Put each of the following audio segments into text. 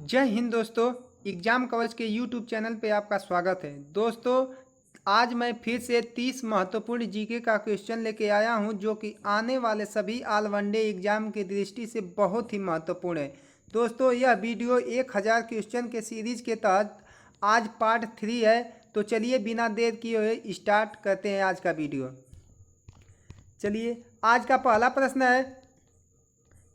जय हिंद दोस्तों। एग्जाम कवच के यूट्यूब चैनल पे आपका स्वागत है। दोस्तों, आज मैं फिर से 30 महत्वपूर्ण जीके का क्वेश्चन लेके आया हूं, जो कि आने वाले सभी ऑल वनडे एग्जाम की दृष्टि से बहुत ही महत्वपूर्ण है। दोस्तों, यह वीडियो 1000 क्वेश्चन के सीरीज के तहत आज पार्ट 3 है। तो चलिए बिना देर किए हुए स्टार्ट करते हैं आज का वीडियो। चलिए, आज का पहला प्रश्न है,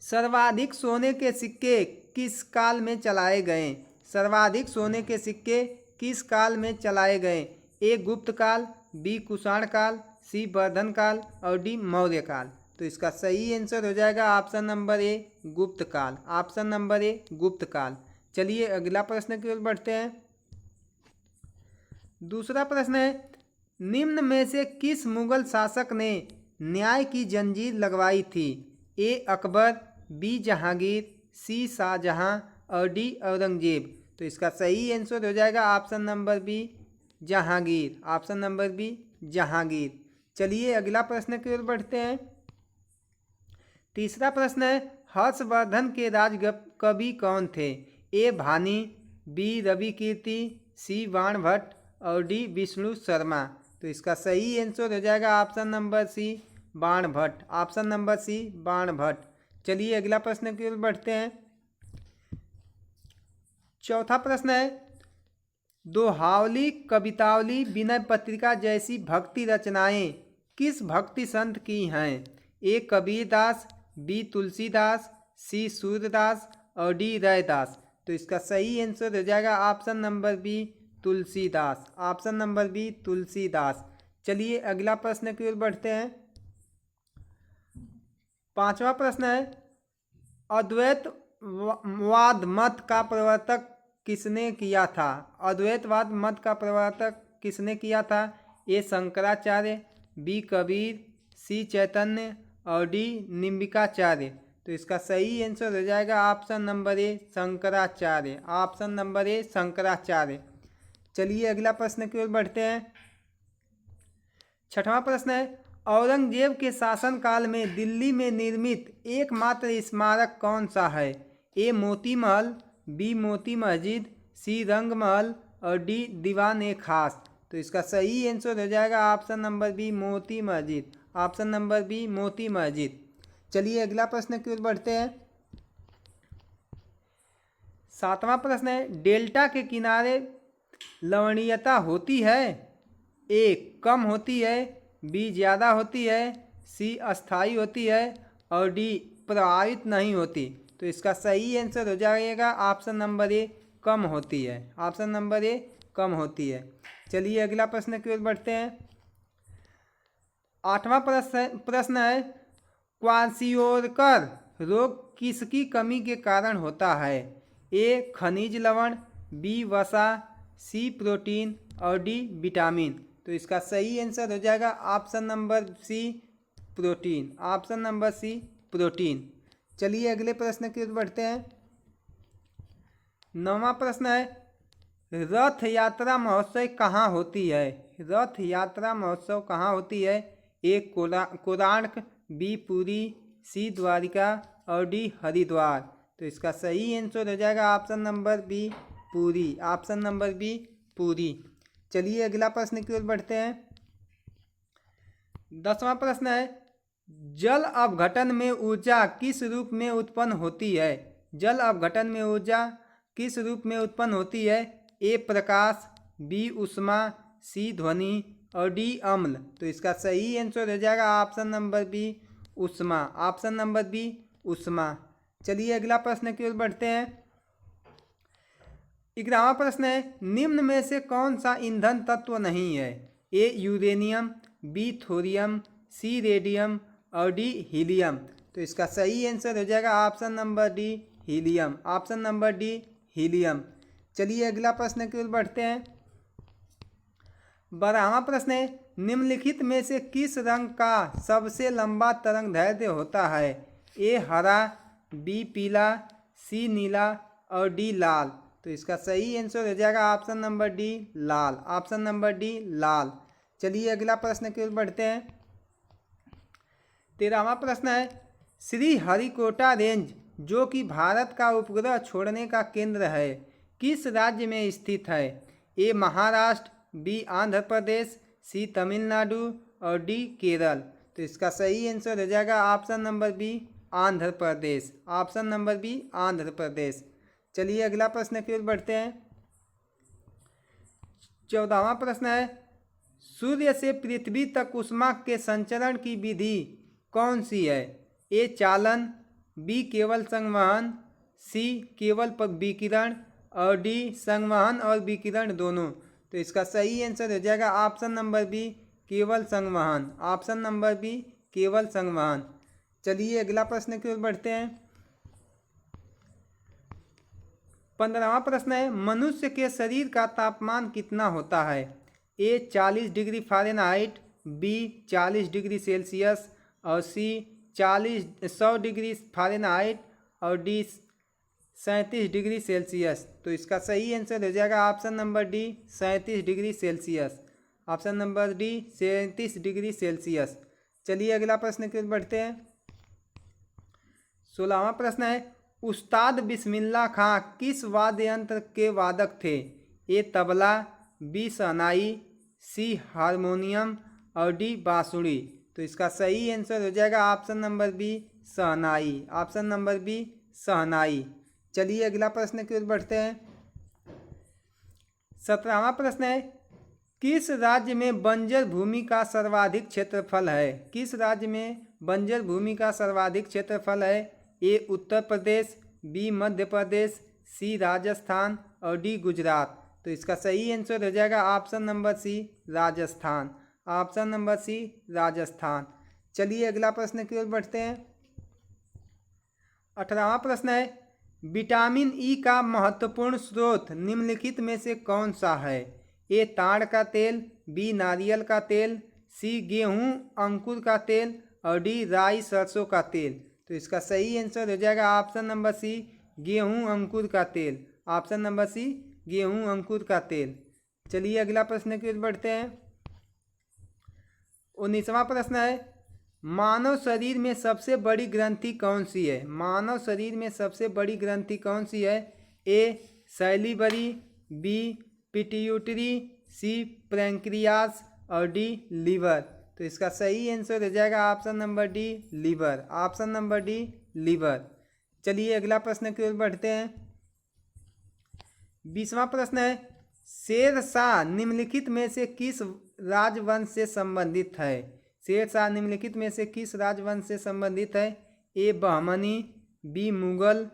सर्वाधिक सोने के सिक्के किस काल में चलाए गए? सर्वाधिक सोने के सिक्के किस काल में चलाए गए? ए गुप्त काल, बी कुषाण काल, सी वर्धन काल और डी मौर्य काल। तो इसका सही आंसर हो जाएगा ऑप्शन नंबर ए गुप्त काल। ऑप्शन नंबर ए गुप्त काल। चलिए अगला प्रश्न की ओर बढ़ते हैं। दूसरा प्रश्न है, निम्न में से किस मुगल शासक ने न्याय की जंजीर लगवाई थी? A Akbar, B Jahangir, C Shahjahan और डी औरंगजेब। तो इसका सही आंसर हो जाएगा option number B Jahangir. Option number B Jahangir. चलिए अगला प्रश्न की ओर बढ़ते हैं। तीसरा प्रश्न है, हर्षवर्धन के राजकवि कौन थे? ए भानी, बी रवि कीर्ति, सी बाणभट्ट और डी विष्णु शर्मा। तो इसका सही आंसर हो जाएगा option number C Banabhatta. Option number C Banabhatta. चलिए अगला प्रश्न की ओर बढ़ते हैं। चौथा प्रश्न है, दोहावली, कवितावली, विनय पत्रिका जैसी भक्ति रचनाएं किस भक्ति संत की हैं? A Kabirdas, B Tulsidas, C Surdas और डी रैदास। तो इसका सही आंसर हो जाएगा option number B Tulsidas. Option number B Tulsidas. चलिए अगला प्रश्न की ओर बढ़ते हैं। पांचवा प्रश्न है, अद्वैतवाद मत का प्रवर्तक किसने किया था? अद्वैतवाद मत का प्रवर्तक किसने किया था? ए शंकराचार्य, बी कबीर, सी चैतन्य और डी निम्बिकाचार्य। तो इसका सही आंसर हो जाएगा ऑप्शन नंबर ए शंकराचार्य। ऑप्शन नंबर ए शंकराचार्य। चलिए अगला प्रश्न की ओर बढ़ते हैं। छठवां प्रश्न है, औरंगजेब के शासनकाल में दिल्ली में निर्मित एकमात्र स्मारक कौन सा है? ए मोती महल, बी मोती मस्जिद, सी रंग महल और डी दीवान ए खास। तो इसका सही आंसर हो जाएगा option number B Moti Masjid. Option number B Moti Masjid. चलिए अगला प्रश्न की ओर बढ़ते हैं। सातवां प्रश्न है, डेल्टा के किनारे लवणीयता होती है? ए कम होती है, बी ज़्यादा होती है, सी अस्थाई होती है और डी प्रभावित नहीं होती। तो इसका सही आंसर हो जाएगा ऑप्शन नंबर ए कम होती है। ऑप्शन नंबर ए कम होती है। चलिए अगला प्रश्न की ओर बढ़ते हैं। आठवां प्रश्न है, क्वासियोरकर रोग किसकी कमी के कारण होता है? ए खनिज लवण, बी वसा, सी प्रोटीन और डी विटामिन। तो इसका सही आंसर हो जाएगा option number C protein. Option number C protein. चलिए अगले प्रश्न की ओर बढ़ते हैं। नौवां प्रश्न है, रथ यात्रा महोत्सव कहाँ होती है? रथ यात्रा महोत्सव कहाँ होती है? A Konark, B Puri, C Dwarika और डी हरिद्वार। तो इसका सही आंसर हो जाएगा option number B Puri. Option number B Puri. चलिए अगला प्रश्न की ओर बढ़ते हैं। 10वां प्रश्न है, जल अपघटन में ऊर्जा किस रूप में उत्पन्न होती है? जल अपघटन में ऊर्जा किस रूप में उत्पन्न होती है? ए प्रकाश, बी ऊष्मा, सी ध्वनि और डी अम्ल। तो इसका सही आंसर हो जाएगा ऑप्शन नंबर बी ऊष्मा। ऑप्शन नंबर बी ऊष्मा। चलिए अगला प्रश्न की ओर बढ़ते हैं। 11वां प्रश्न है, निम्न में से कौन सा ईंधन तत्व नहीं है? ए यूरेनियम, बी थोरियम, सी रेडियम और डी हीलियम। तो इसका सही आंसर हो जाएगा option number D helium. Option number D helium. चलिए अगला प्रश्न की ओर बढ़ते हैं। 12वां प्रश्न है, निम्नलिखित में से किस रंग का सबसे लंबा तरंग दैर्ध्य होता है? ए हरा, बी पीला, सी नीला और डी लाल। तो इसका सही आंसर हो जाएगा ऑप्शन नंबर डी लाल। ऑप्शन नंबर डी लाल। चलिए अगला प्रश्न की ओर बढ़ते हैं। 13वां प्रश्न है, श्री हरिकोटा रेंज जो कि भारत का उपग्रह छोड़ने का केंद्र है, किस राज्य में स्थित है? ए महाराष्ट्र, बी आंध्र प्रदेश, सी तमिलनाडु और डी केरल। तो इसका सही आंसर हो जाएगा option number B Andhra Pradesh. Option number B Andhra Pradesh. चलिए अगला प्रश्न की ओर बढ़ते हैं। 14वां प्रश्न है, सूर्य से पृथ्वी तक ऊष्मा के संचरण की विधि कौन सी है? ए चालन, बी केवल संवहन, सी केवल विकिरण और डी संवहन और विकिरण दोनों। तो इसका सही आंसर हो जाएगा ऑप्शन नंबर बी केवल संवहन। ऑप्शन नंबर बी केवल संवहन। चलिए अगला प्रश्न की ओर बढ़ते हैं। 15वां प्रश्न है, मनुष्य के शरीर का तापमान कितना होता है? A 40 degree Fahrenheit, B 40 degree Celsius और सी 100 डिग्री फ़ारेनहाइट और डी 37 डिग्री सेल्सियस। तो इसका सही आंसर हो जाएगा option number D 37 degree Celsius. Option number D 37 degree Celsius. चलिए अगला प्रश्न की ओर बढ़ते हैं। 16वां प्रश्न है, उस्ताद बिस्मिल्लाह खां किस वाद्य यंत्र के वादक थे? ए तबला, बी शहनाई, सी हारमोनियम और डी बांसुरी। तो इसका सही आंसर हो जाएगा ऑप्शन नंबर बी शहनाई। ऑप्शन नंबर बी शहनाई। चलिए अगला प्रश्न की ओर बढ़ते हैं। 17वां प्रश्न है, किस राज्य में बंजर भूमि का सर्वाधिक क्षेत्रफल है? किस राज्य में बंजर भूमि का सर्वाधिक क्षेत्रफल है? ए उत्तर प्रदेश, बी मध्य प्रदेश, सी राजस्थान और डी गुजरात। तो इसका सही आंसर हो जाएगा option number C Rajasthan. Option number C Rajasthan. चलिए अगला प्रश्न की ओर बढ़ते हैं। 18वां प्रश्न है, विटामिन ई का महत्वपूर्ण स्रोत निम्नलिखित में से कौन सा है? ए ताड़ का तेल, बी नारियल का तेल, सी गेहूं अंकुर का तेल और डी राई सरसों का तेल। तो इसका सही आंसर हो जाएगा ऑप्शन नंबर सी गेहूं अंकुर का तेल। ऑप्शन नंबर सी गेहूं अंकुर का तेल। चलिए अगला प्रश्न की ओर बढ़ते हैं। 19वां प्रश्न है, मानव शरीर में सबसे बड़ी ग्रंथि कौन सी है? मानव शरीर में सबसे बड़ी ग्रंथि कौन सी है? A salivary, B pituitary, C pancreas और डी लीवर। तो इसका सही आंसर हो जाएगा option number D liver. Option number D liver. चलिए अगला प्रश्न की ओर बढ़ते हैं। 20वां प्रश्न है, शेरशाह निम्नलिखित में से किस राजवंश से संबंधित है? शेरशाह निम्नलिखित में से किस राजवंश से संबंधित है? ए बहमनी, बी मुगल,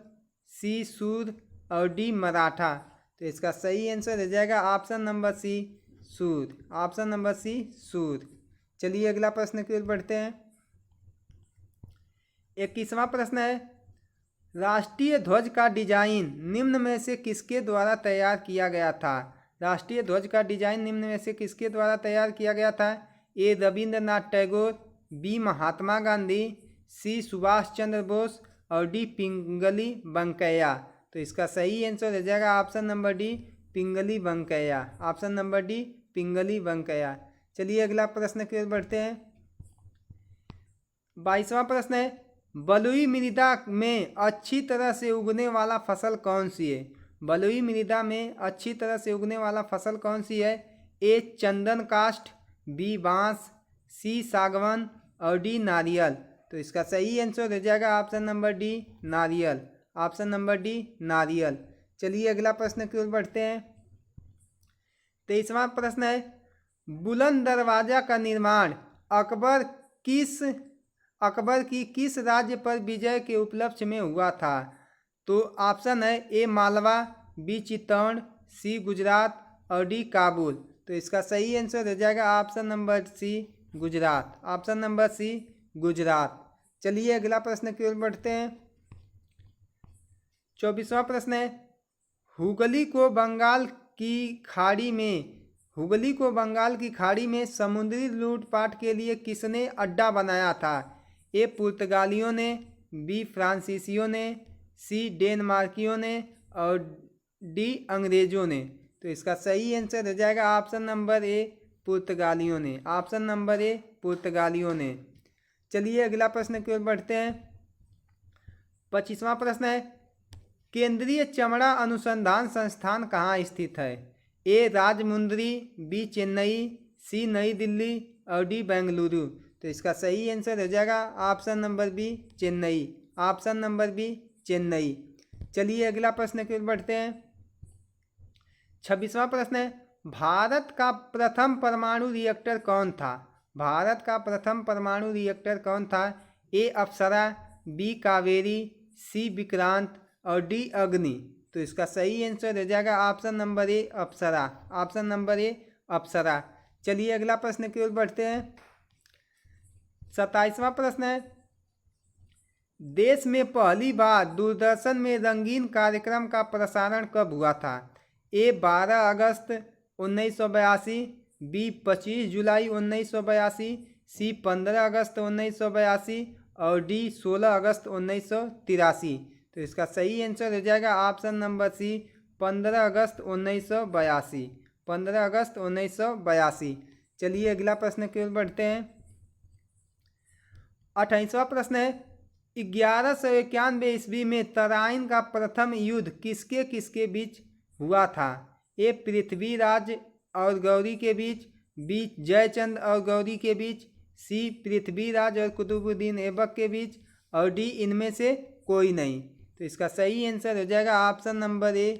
सी सूर और डी मराठा। तो इसका सही आंसर हो जाएगा ऑप्शन नंबर सी सूर। ऑप्शन नंबर सी सूर। चलिए अगला प्रश्न की ओर बढ़ते हैं। 21वां प्रश्न है, राष्ट्रीय ध्वज का डिजाइन निम्न में से किसके द्वारा तैयार किया गया था? राष्ट्रीय ध्वज का डिजाइन निम्न में से किसके द्वारा तैयार किया गया था? ए रविंद्रनाथ टैगोर, बी महात्मा गांधी, सी सुभाष चंद्र बोस और डी पिंगली वेंकैया। तो इसका सही आंसर हो जाएगा ऑप्शन नंबर डी पिंगली वेंकैया। ऑप्शन नंबर डी पिंगली वेंकैया। चलिए अगला प्रश्न की ओर बढ़ते हैं। 22वां प्रश्न है, बलुई मृदा में अच्छी तरह से उगने वाला फसल कौन सी है? बलुई मृदा में अच्छी तरह से उगने वाला फसल कौन सी है? ए चंदन काष्ठ, बी बांस, सी सागवान और डी नारियल। तो इसका सही आंसर हो जाएगा ऑप्शन नंबर डी नारियल। ऑप्शन नंबर डी नारियल। चलिए अगला प्रश्न की ओर बढ़ते हैं। 23वां प्रश्न है, बुलंद दरवाजा का निर्माण अकबर की किस राज्य पर विजय के उपलक्ष्य में हुआ था? तो ऑप्शन है A Malwa, B Chittor, C Gujarat और डी काबुल। तो इसका सही आंसर हो जाएगा option number C Gujarat. Option number C Gujarat. चलिए अगला प्रश्न की ओर बढ़ते हैं। 24वां प्रश्न है, हुगली को बंगाल की खाड़ी में समुद्री लूटपाट के लिए किसने अड्डा बनाया था? ए पुर्तगालियों ने, बी फ्रांसीसियों ने, सी डेनमार्कियों ने और डी अंग्रेजों ने। तो इसका सही आंसर हो जाएगा ऑप्शन नंबर ए पुर्तगालियों ने। ऑप्शन नंबर ए पुर्तगालियों ने। चलिए अगला प्रश्न की ओर बढ़ते हैं। 25वां प्रश्न है, केंद्रीय चमड़ा अनुसंधान संस्थान कहाँ स्थित है? ए राजमुंद्री, बी चेन्नई, सी नई दिल्ली और डी बेंगलुरु। तो इसका सही आंसर हो जाएगा option number B Chennai. Option number B Chennai. चलिए अगला प्रश्न की ओर बढ़ते हैं। 26वां प्रश्न है, भारत का प्रथम परमाणु रिएक्टर कौन था? भारत का प्रथम परमाणु रिएक्टर कौन था? A Apsara, B Kaveri, C Vikrant और डी अग्नि। तो इसका सही आंसर हो जाएगा option number A Apsara. Option number A Apsara. चलिए अगला प्रश्न की ओर बढ़ते हैं। 27वां प्रश्न है, देश में पहली बार दूरदर्शन में रंगीन कार्यक्रम का प्रसारण कब हुआ था? ए 12 अगस्त 1982, बी 25 जुलाई 1982, सी 15 अगस्त 1982 और डी 16 अगस्त 1983। तो इसका सही आंसर हो जाएगा ऑप्शन नंबर सी 15 अगस्त 1982। 15 अगस्त 1982। चलिए अगला प्रश्न की ओर बढ़ते हैं। 28वां प्रश्न है, 1191 ईस्वी में तराइन का प्रथम युद्ध किसके किसके बीच हुआ था? ए पृथ्वीराज और गौरी के बीच, बी जयचंद और गौरी के बीच, सी पृथ्वीराज और कुतुबुद्दीन ऐबक के बीच और डी इनमें से कोई नहीं। तो इसका सही आंसर हो जाएगा ऑप्शन नंबर ए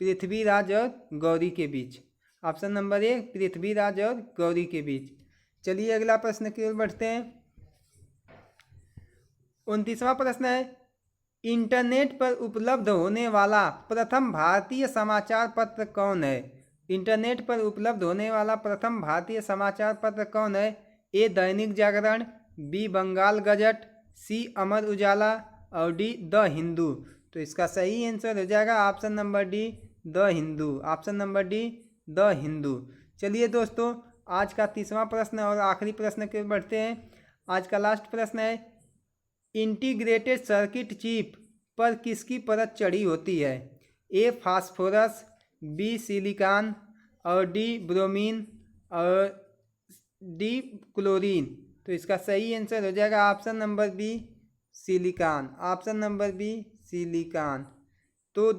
पृथ्वीराज और गौरी के बीच। ऑप्शन नंबर ए पृथ्वीराज और गौरी के बीच। चलिए अगला प्रश्न की ओर बढ़ते हैं। 29वां प्रश्न है, इंटरनेट पर उपलब्ध होने वाला प्रथम भारतीय समाचार पत्र कौन है? इंटरनेट पर उपलब्ध होने वाला प्रथम भारतीय समाचार पत्र कौन है? ए दैनिक जागरण, बी बंगाल गजट, सी अमर उजाला और डी द हिंदू। तो इसका सही आंसर हो जाएगा option number D the Hindu. Option number D the Hindu. चलिए दोस्तों, आज का 30वां प्रश्न और आखिरी प्रश्न की ओर बढ़ते हैं। आज का लास्ट प्रश्न है, इंटीग्रेटेड सर्किट चिप पर किसकी परत चढ़ी होती है? ए फास्फोरस, बी सिलिकॉन और डी ब्रोमीन और डी क्लोरीन। तो इसका सही आंसर हो जाएगा option number B silicon. Option number B silicon. तो